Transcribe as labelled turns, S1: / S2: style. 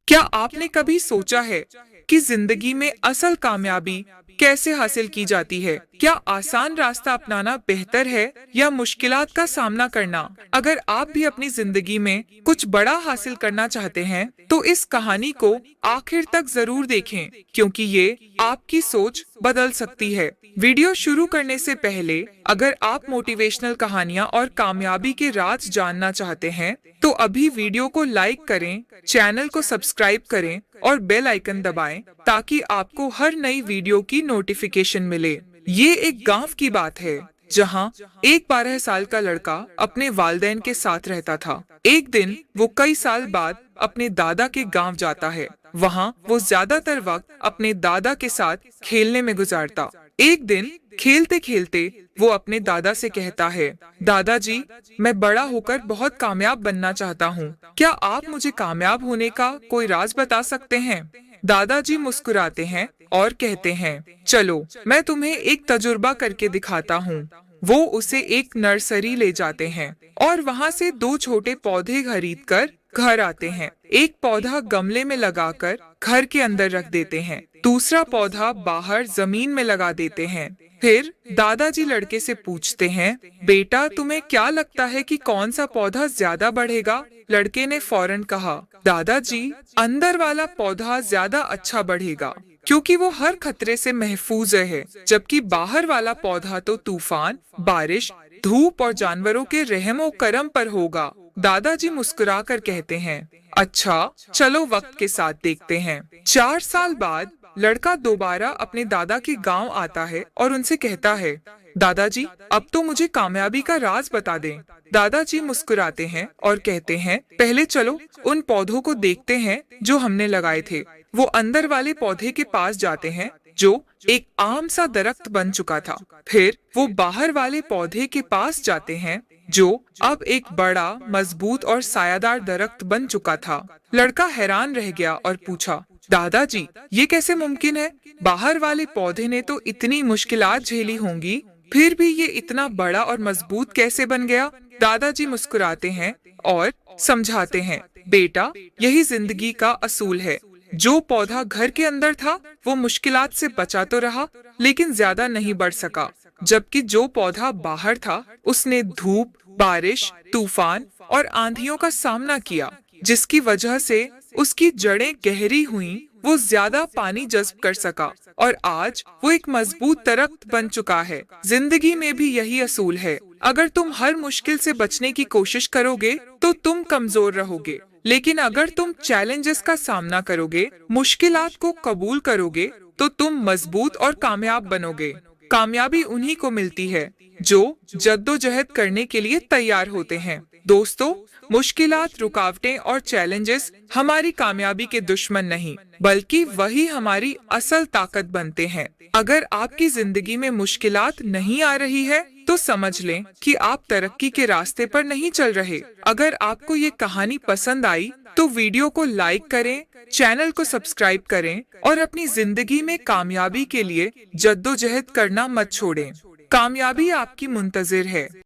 S1: क्या आपने कभी सोचा है कि जिंदगी में असल कामयाबी कैसे हासिल की जाती है? क्या आसान रास्ता अपनाना बेहतर है या मुश्किलात का सामना करना? अगर आप भी अपनी जिंदगी में कुछ बड़ा हासिल करना चाहते हैं, तो इस कहानी को आखिर तक जरूर देखें, क्योंकि ये आपकी सोच बदल सकती है। वीडियो शुरू करने से पहले, अगर आप मोटिवेशनल कहानियाँ और कामयाबी के राज जानना चाहते हैं, तो अभी वीडियो को लाइक करें, चैनल को सब्सक्राइब करें और बेल आइकन दबाएं ताकि आपको हर नई वीडियो की नोटिफिकेशन मिले। ये एक गांव की बात है जहां एक 12 साल का लड़का अपने वालिदैन के साथ रहता था। एक दिन वो कई साल बाद अपने दादा के गांव जाता है। वहां वो ज्यादातर वक्त अपने दादा के साथ खेलने में गुजारता। एक दिन खेलते खेलते वो अपने दादा से कहता है, दादाजी, मैं बड़ा होकर बहुत कामयाब बनना चाहता हूँ। क्या आप मुझे कामयाब होने का कोई राज बता सकते हैं? दादाजी मुस्कुराते हैं और कहते हैं, चलो मैं तुम्हें एक तजुर्बा करके दिखाता हूँ। वो उसे एक नर्सरी ले जाते हैं और वहाँ से दो छोटे पौधे खरीद कर घर आते हैं। एक पौधा गमले में लगाकर घर के अंदर रख देते हैं, दूसरा पौधा बाहर जमीन में लगा देते हैं। फिर दादाजी लड़के से पूछते हैं, बेटा, तुम्हें क्या लगता है कि कौन सा पौधा ज्यादा बढ़ेगा? लड़के ने फौरन कहा, दादाजी, अंदर वाला पौधा ज्यादा अच्छा बढ़ेगा, क्योंकि वो हर खतरे से महफूज है, जबकि बाहर वाला पौधा तो तूफान, बारिश, धूप और जानवरों के रहमो करम पर होगा। दादाजी मुस्कुराकर कहते हैं, अच्छा, चलो वक्त के साथ देखते हैं। 4 साल बाद लड़का दोबारा अपने दादा के गांव आता है और उनसे कहता है, दादाजी, अब तो मुझे कामयाबी का राज बता दें। दादाजी मुस्कुराते हैं और कहते हैं, पहले चलो उन पौधों को देखते हैं जो हमने लगाए थे। वो अंदर वाले पौधे के पास जाते हैं जो एक आम सा दरख्त बन चुका था। फिर वो बाहर वाले पौधे के पास जाते हैं जो अब एक बड़ा, मजबूत और सायादार दरख्त बन चुका था। लड़का हैरान रह गया और पूछा, दादाजी, ये कैसे मुमकिन है? बाहर वाले पौधे ने तो इतनी मुश्किलात झेली होंगी, फिर भी ये इतना बड़ा और मजबूत कैसे बन गया? दादाजी मुस्कुराते हैं और समझाते हैं, बेटा, यही जिंदगी का असूल है। जो पौधा घर के अंदर था वो मुश्किलात से बचा तो रहा, लेकिन ज्यादा नहीं बढ़ सका, जबकि जो पौधा बाहर था उसने धूप, बारिश, तूफान और आंधियों का सामना किया, जिसकी वजह से उसकी जड़ें गहरी हुईं, वो ज्यादा पानी जज्ब कर सका और आज वो एक मजबूत दरख्त बन चुका है। जिंदगी में भी यही असूल है। अगर तुम हर मुश्किल से बचने की कोशिश करोगे तो तुम कमजोर रहोगे, लेकिन अगर तुम चैलेंजेस का सामना करोगे, मुश्किलात को कबूल करोगे, तो तुम मजबूत और कामयाब बनोगे। कामयाबी उन्हीं को मिलती है जो जद्दोजहद करने के लिए तैयार होते हैं। दोस्तों, मुश्किलात, रुकावटें और चैलेंजेस हमारी कामयाबी के दुश्मन नहीं, बल्कि वही हमारी असल ताकत बनते हैं। अगर आपकी जिंदगी में मुश्किलात नहीं आ रही है, तो समझ लें कि आप तरक्की के रास्ते पर नहीं चल रहे। अगर आपको ये कहानी पसंद आई, तो वीडियो को लाइक करें, चैनल को सब्सक्राइब करें और अपनी जिंदगी में कामयाबी के लिए जद्दोजहद करना मत छोड़ें। कामयाबी आपकी मुंतजिर है।